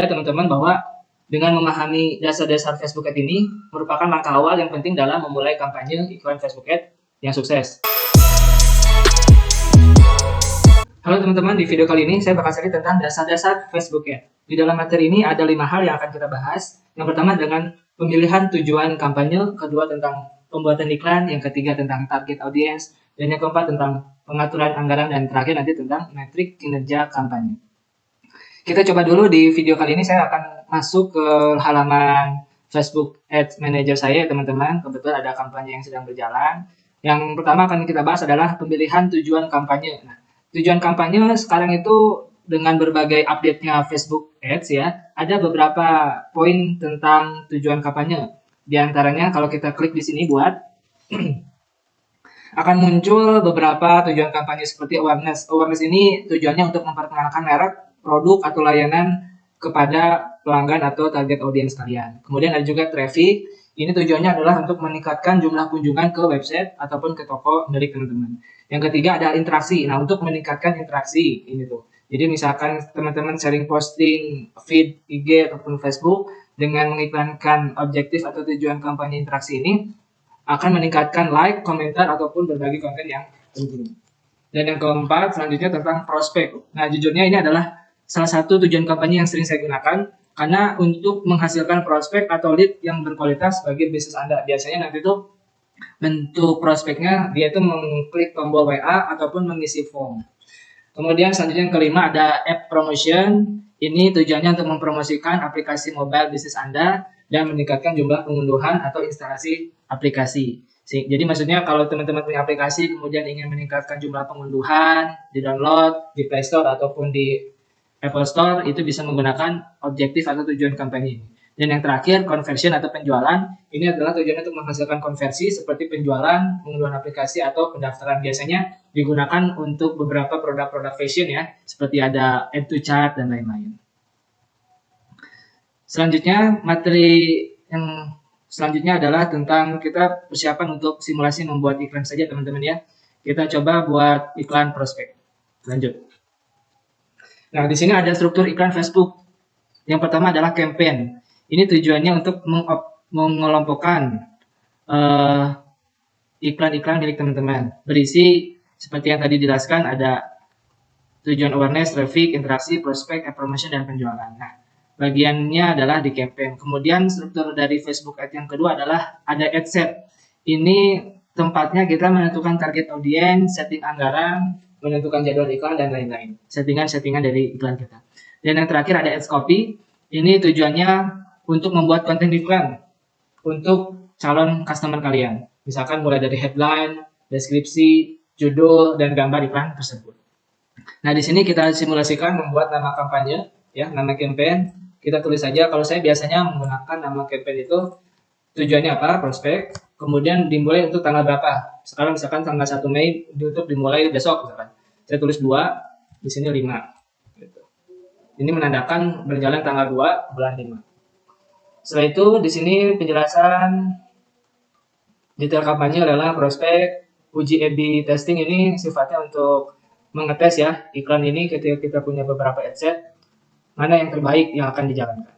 teman-teman bahwa dengan memahami dasar-dasar Facebook Ads ini merupakan langkah awal yang penting dalam memulai kampanye iklan Facebook Ads yang sukses. Halo teman-teman, di video kali ini saya bakal share tentang dasar-dasar Facebook Ads. Di dalam materi ini ada 5 hal yang akan kita bahas. Yang pertama dengan pemilihan tujuan kampanye, kedua tentang pembuatan iklan, yang ketiga tentang target audience, dan yang keempat tentang pengaturan anggaran, dan terakhir nanti tentang metrik kinerja kampanye. Kita coba dulu di video kali ini saya akan masuk ke halaman Facebook Ads Manager saya teman-teman. Kebetulan ada kampanye yang sedang berjalan. Yang pertama akan kita bahas adalah pemilihan tujuan kampanye. Nah, tujuan kampanye sekarang itu dengan berbagai update-nya Facebook Ads ya, ada beberapa poin tentang tujuan kampanye. Di antaranya kalau kita klik di sini buat akan muncul beberapa tujuan kampanye seperti awareness. Awareness ini tujuannya untuk memperkenalkan merek, produk atau layanan kepada pelanggan atau target audiens kalian. Kemudian ada juga traffic. Ini tujuannya adalah untuk meningkatkan jumlah kunjungan ke website ataupun ke toko milik teman-teman. Yang ketiga ada interaksi. Nah, untuk meningkatkan interaksi ini tuh. Jadi misalkan teman-teman sharing posting feed IG ataupun Facebook dengan mengiklankan objektif atau tujuan kampanye interaksi ini akan meningkatkan like, komentar ataupun berbagi konten yang penting. Dan yang keempat selanjutnya tentang prospek. Nah, jujurnya ini adalah salah satu tujuan kampanye yang sering saya gunakan karena untuk menghasilkan prospek atau lead yang berkualitas bagi bisnis Anda. Biasanya nanti tuh bentuk prospeknya dia itu mengklik tombol WA ataupun mengisi form. Kemudian selanjutnya yang kelima ada app promotion. Ini tujuannya untuk mempromosikan aplikasi mobile bisnis Anda dan meningkatkan jumlah pengunduhan atau instalasi aplikasi. Jadi maksudnya kalau teman-teman punya aplikasi kemudian ingin meningkatkan jumlah pengunduhan, di download, di Play Store ataupun di Apple Store, itu bisa menggunakan objektif atau tujuan kampanye ini. Dan yang terakhir, conversion atau penjualan. Ini adalah tujuannya untuk menghasilkan konversi seperti penjualan, pengunduhan aplikasi, atau pendaftaran. Biasanya digunakan untuk beberapa produk-produk fashion ya, seperti ada add to chart dan lain-lain. Selanjutnya, materi yang selanjutnya adalah tentang kita persiapan untuk simulasi membuat iklan saja teman-teman ya. Kita coba buat iklan prospek. Lanjut. Nah, di sini ada struktur iklan Facebook. Yang pertama adalah campaign. Ini tujuannya untuk mengelompokkan iklan-iklan milik teman-teman. Berisi seperti yang tadi dijelaskan, ada tujuan awareness, traffic, interaksi, prospek, promotion, dan penjualan. Nah, bagiannya adalah di campaign. Kemudian struktur dari Facebook Ads yang kedua adalah ada ad set. Ini tempatnya kita menentukan target audiens, setting anggaran, menentukan jadwal iklan dan lain-lain. Settingan-settingan dari iklan kita. Dan yang terakhir ada ads copy. Ini tujuannya untuk membuat konten iklan untuk calon customer kalian. Misalkan mulai dari headline, deskripsi, judul, dan gambar iklan tersebut. Nah, di sini kita simulasikan membuat nama kampanye, ya, nama campaign. Kita tulis saja. Kalau saya biasanya menggunakan nama campaign itu tujuannya apa? Prospek. Kemudian dimulai untuk tanggal berapa? Sekarang misalkan tanggal 1 Mei untuk dimulai besok misalkan. Saya tulis 2, di sini 5. Gitu. Ini menandakan berjalan tanggal 2 bulan 5. Setelah itu di sini penjelasan detail kampanye adalah prospek, uji A/B testing ini sifatnya untuk mengetes ya iklan ini ketika kita punya beberapa adset mana yang terbaik yang akan dijalankan.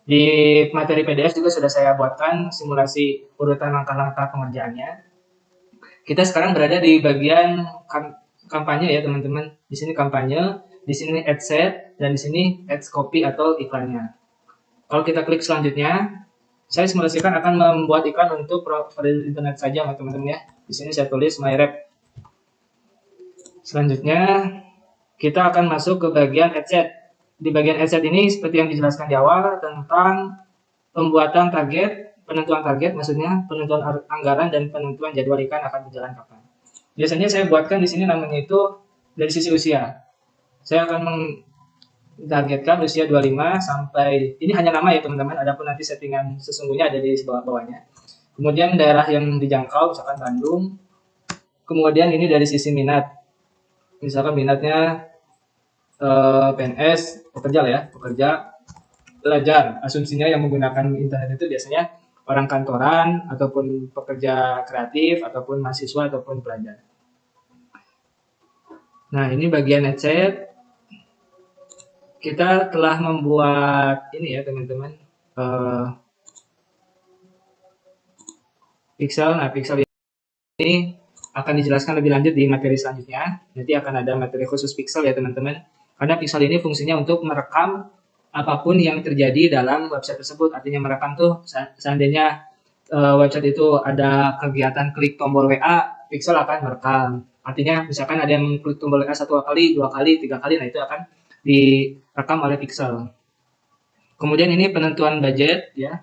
Di materi PDF juga sudah saya buatkan simulasi urutan langkah-langkah pengerjaannya. Kita sekarang berada di bagian kampanye ya teman-teman. Di sini kampanye, di sini ad set, dan di sini ads copy atau iklannya. Kalau kita klik selanjutnya, saya simulasikan akan membuat iklan untuk provider internet saja teman-teman ya. Di sini saya tulis MyRep. Selanjutnya kita akan masuk ke bagian ad set. Di bagian ad set ini seperti yang dijelaskan di awal tentang pembuatan target, penentuan target maksudnya, penentuan anggaran dan penentuan jadwal iklan akan berjalan kapan. Biasanya saya buatkan di sini namanya itu dari sisi usia. Saya akan mentargetkan usia 25 sampai, ini hanya nama ya teman-teman, adapun nanti settingan sesungguhnya ada di bawah-bawahnya. Kemudian daerah yang dijangkau misalkan Bandung. Kemudian ini dari sisi minat. Misalkan minatnya PNS, pekerja lah ya, pekerja, pelajar. Asumsinya yang menggunakan internet itu biasanya orang kantoran, ataupun pekerja kreatif, ataupun mahasiswa, ataupun pelajar. Nah, ini bagian ad set. kita telah membuat ini ya teman-teman, pixel. Nah, pixel ini akan dijelaskan lebih lanjut di materi selanjutnya. Nanti akan ada materi khusus pixel ya teman-teman. Karena pixel ini fungsinya untuk merekam apapun yang terjadi dalam website tersebut. Artinya merekam tuh seandainya website itu ada kegiatan klik tombol WA, pixel akan merekam. Artinya misalkan ada yang klik tombol WA 1 kali, 2 kali, 3 kali, nah itu akan direkam oleh pixel. Kemudian ini penentuan budget ya.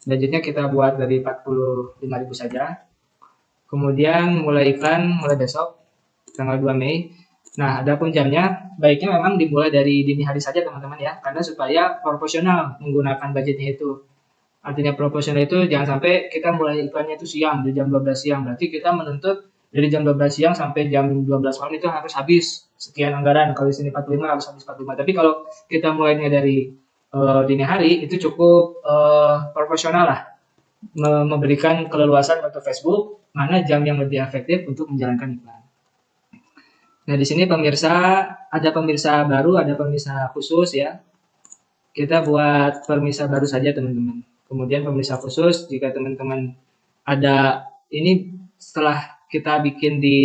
Budgetnya kita buat dari 45.000 saja. Kemudian mulai iklan mulai besok tanggal 2 Mei. Nah, adapun jamnya baiknya memang dimulai dari dini hari saja teman-teman ya, karena supaya proporsional menggunakan budgetnya itu. Artinya proporsional itu jangan sampai kita mulai iklannya itu siang, di jam 12 siang. Berarti kita menuntut dari jam 12 siang sampai jam 12 malam itu harus habis sekian anggaran. Kalau di sini 45 harus habis 45. Tapi kalau kita mulainya dari dini hari itu cukup proporsional lah, memberikan keleluasan untuk Facebook mana jam yang lebih efektif untuk menjalankan iklan. Nah, di sini pemirsa ada pemirsa baru, ada pemirsa khusus ya. Kita buat pemirsa baru saja teman-teman. Kemudian pemirsa khusus jika teman-teman ada ini setelah kita bikin di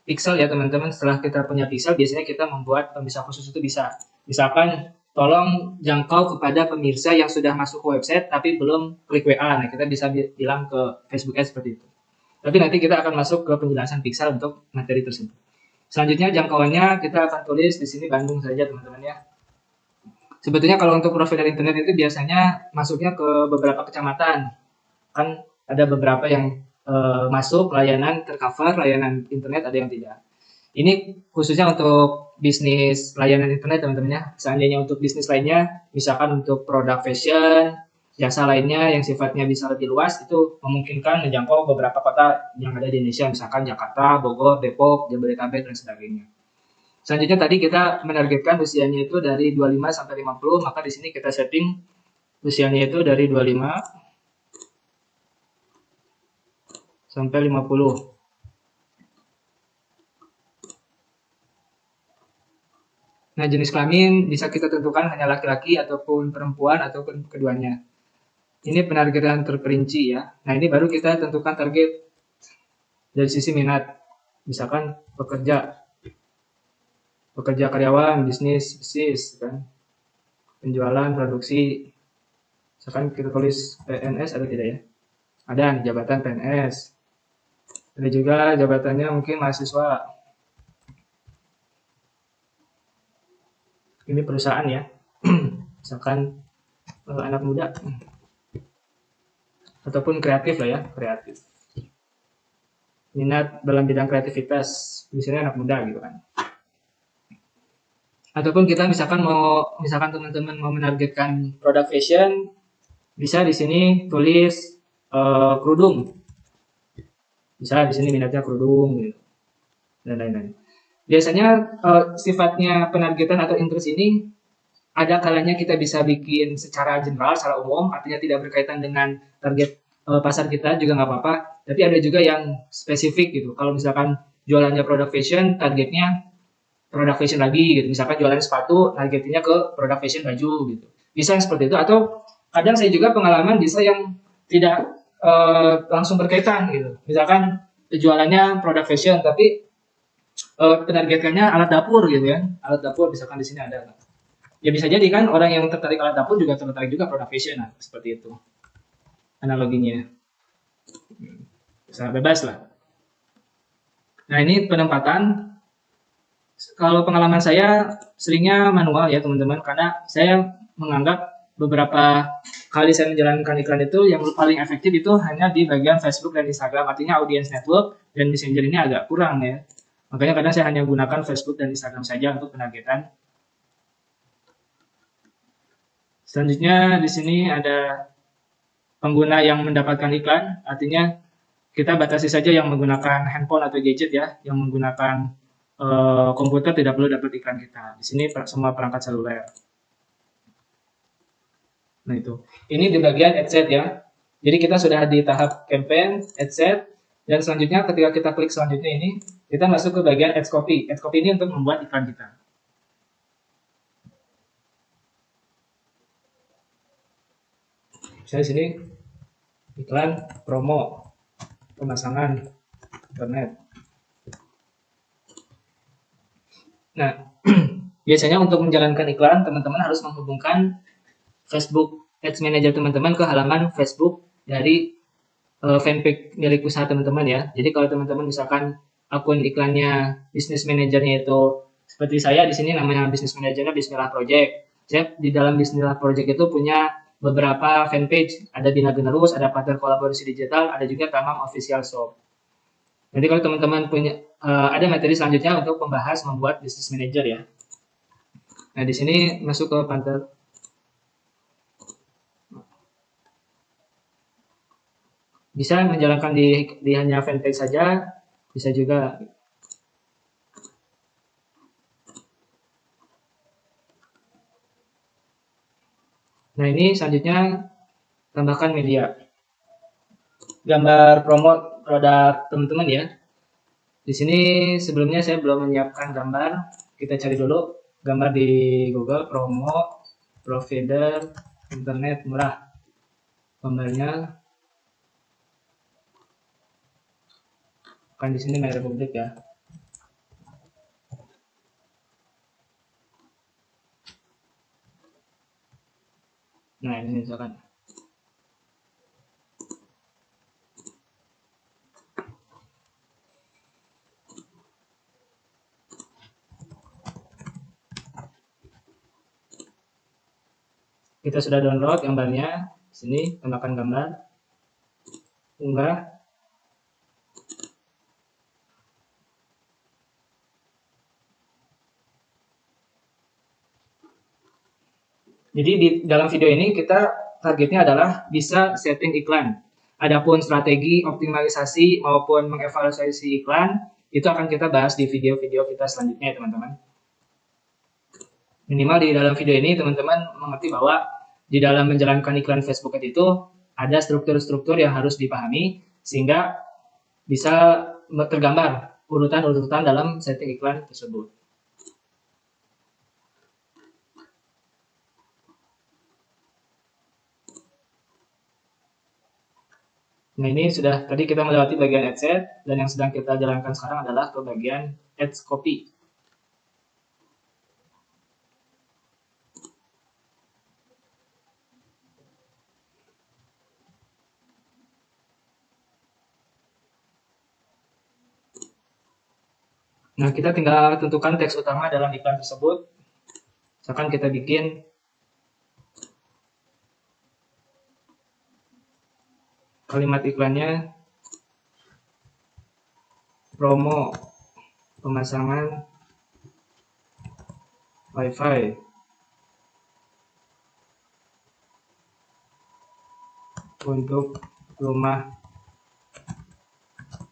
pixel ya teman-teman, setelah kita punya pixel biasanya kita membuat pemirsa khusus itu bisa. Misalkan tolong jangkau kepada pemirsa yang sudah masuk ke website tapi belum klik WA. Nah, kita bisa bilang ke Facebook Ads seperti itu. Tapi nanti kita akan masuk ke penjelasan pixel untuk materi tersebut. Selanjutnya jangkauannya kita akan tulis di sini Bandung saja teman-teman ya. Sebetulnya kalau untuk provider internet itu biasanya masuknya ke beberapa kecamatan. Kan ada beberapa yang masuk layanan tercover, layanan internet ada yang tidak. Ini khususnya untuk bisnis layanan internet teman-teman ya. Seandainya untuk bisnis lainnya, misalkan untuk produk fashion, jasa lainnya yang sifatnya bisa lebih luas, itu memungkinkan menjangkau beberapa kota yang ada di Indonesia, misalkan Jakarta, Bogor, Depok, Jabodetabek, dan sebagainya. Selanjutnya tadi kita menargetkan usianya itu dari 25 sampai 50, maka di sini kita setting usianya itu dari 25 sampai 50. Nah, jenis kelamin bisa kita tentukan hanya laki-laki ataupun perempuan ataupun keduanya. Ini penargetan terperinci ya. Nah, ini baru kita tentukan target dari sisi minat. Misalkan pekerja karyawan, bisnis, kan. Penjualan, produksi. Misalkan kita tulis PNS ada tidak ya? Ada jabatan PNS. Ada juga jabatannya mungkin mahasiswa. Ini perusahaan ya. Misalkan anak muda. Ataupun kreatif lah ya, kreatif. Minat dalam bidang kreativitas, misalnya anak muda gitu kan. Ataupun kita misalkan teman-teman mau menargetkan produk fashion, bisa di sini tulis kerudung. Bisa di sini minatnya kerudung gitu. Dan lain-lain. Biasanya sifatnya penargetan atau interest ini ada kalanya kita bisa bikin secara general, secara umum, artinya tidak berkaitan dengan target pasar kita juga nggak apa-apa. Tapi ada juga yang spesifik gitu. Kalau misalkan jualannya produk fashion, targetnya produk fashion lagi gitu. Misalkan jualan sepatu, targetnya ke produk fashion baju gitu. Bisa yang seperti itu. Atau kadang saya juga pengalaman bisa yang tidak langsung berkaitan gitu. Misalkan jualannya produk fashion, tapi penargetkannya alat dapur gitu ya. Alat dapur misalkan di sini ada. Ya bisa jadi kan orang yang tertarik alat dapur juga tertarik juga produk fashion, nah, seperti itu analoginya. Bisa bebas lah. Nah, ini penempatan. Kalau pengalaman saya seringnya manual ya teman-teman, karena saya menganggap beberapa kali saya menjalankan iklan itu yang paling efektif itu hanya di bagian Facebook dan Instagram. Artinya audience network dan messenger ini agak kurang ya. Makanya kadang saya hanya gunakan Facebook dan Instagram saja untuk penargetan. Selanjutnya di sini ada pengguna yang mendapatkan iklan, artinya kita batasi saja yang menggunakan handphone atau gadget ya, yang menggunakan komputer tidak perlu dapat iklan kita. Di sini semua perangkat seluler. Nah itu, ini di bagian ad set ya. Jadi kita sudah di tahap campaign, ad set, dan selanjutnya ketika kita klik selanjutnya ini, kita masuk ke bagian ads copy. Ads copy ini untuk membuat iklan kita. Misalnya sini iklan promo pemasangan internet. Nah, biasanya untuk menjalankan iklan, teman-teman harus menghubungkan Facebook Ads Manager teman-teman ke halaman Facebook dari fanpage milik usaha teman-teman ya. Jadi kalau teman-teman misalkan akun iklannya bisnis manajernya itu seperti saya di sini namanya bisnis manajernya Bismillah Project. Saya di dalam Bismillah Project itu punya beberapa fanpage, ada Bina Generus, ada partner kolaborasi digital, ada juga Tamam Official Shop. Nanti kalau teman-teman punya ada materi selanjutnya untuk membahas membuat bisnis manager ya. Nah, di sini masuk ke partner. Bisa menjalankan di hanya fanpage saja, bisa juga. Nah, ini selanjutnya tambahkan media. Gambar promo produk teman-teman ya. Di sini sebelumnya saya belum menyiapkan gambar. Kita cari dulu gambar di Google promo provider internet murah. Gambarnya kan di sini My Republic ya. Nah, ini misalkan. Kita sudah download gambarnya. Sini tambahkan gambar. Unggah. Jadi di dalam video ini kita targetnya adalah bisa setting iklan. Adapun strategi optimalisasi maupun mengevaluasi iklan itu akan kita bahas di video-video kita selanjutnya ya teman-teman. Minimal di dalam video ini teman-teman mengerti bahwa di dalam menjalankan iklan Facebook Ads itu ada struktur-struktur yang harus dipahami sehingga bisa tergambar urutan-urutan dalam setting iklan tersebut. Nah, ini sudah tadi kita melewati bagian ad set dan yang sedang kita jalankan sekarang adalah ke bagian ads copy. Nah, kita tinggal tentukan teks utama dalam iklan tersebut. Misalkan kita bikin kalimat iklannya promo pemasangan WiFi untuk rumah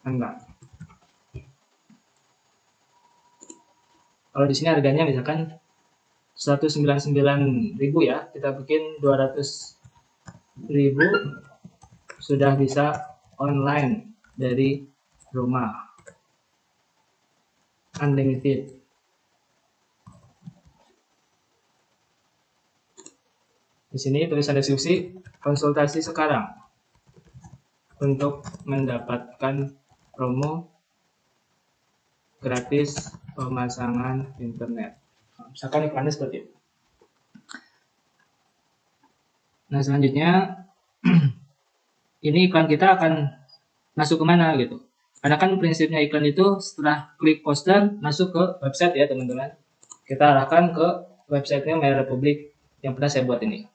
Anda. Kalau di sini harganya misalkan 199.000 ya, kita bikin 200.000 sudah bisa online dari rumah, unlimited. Di sini tulisan deskripsi, konsultasi sekarang untuk mendapatkan promo gratis pemasangan internet. Misalkan iklannya seperti itu. Nah, selanjutnya ini iklan kita akan masuk kemana gitu. Karena kan prinsipnya iklan itu setelah klik poster masuk ke website ya teman-teman. Kita arahkan ke websitenya My Republic yang pernah saya buat ini.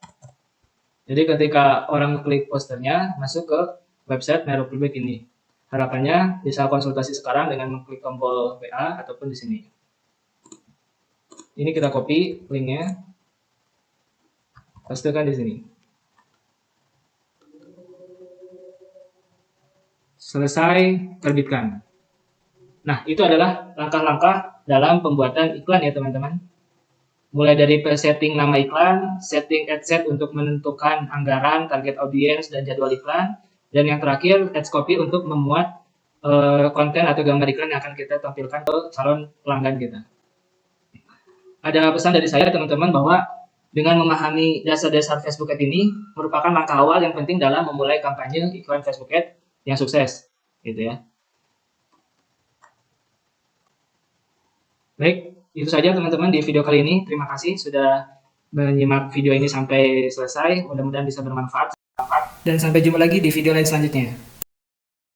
Jadi ketika orang klik posternya masuk ke website My Republic ini. Harapannya bisa konsultasi sekarang dengan mengklik tombol WA ataupun di sini. Ini kita copy linknya, pastekan di sini. Selesai, terbitkan. Nah, itu adalah langkah-langkah dalam pembuatan iklan ya teman-teman. Mulai dari setting nama iklan, setting ad set untuk menentukan anggaran, target audiens, dan jadwal iklan, dan yang terakhir ads copy untuk memuat konten atau gambar iklan yang akan kita tampilkan ke calon pelanggan kita. Ada pesan dari saya teman-teman bahwa Dengan memahami dasar-dasar Facebook Ads ini merupakan langkah awal yang penting dalam memulai kampanye iklan Facebook Ads yang sukses, gitu ya. Baik, itu saja teman-teman di video kali ini. Terima kasih sudah menyimak video ini sampai selesai. Mudah-mudahan bisa bermanfaat. Dan sampai jumpa lagi di video lain selanjutnya.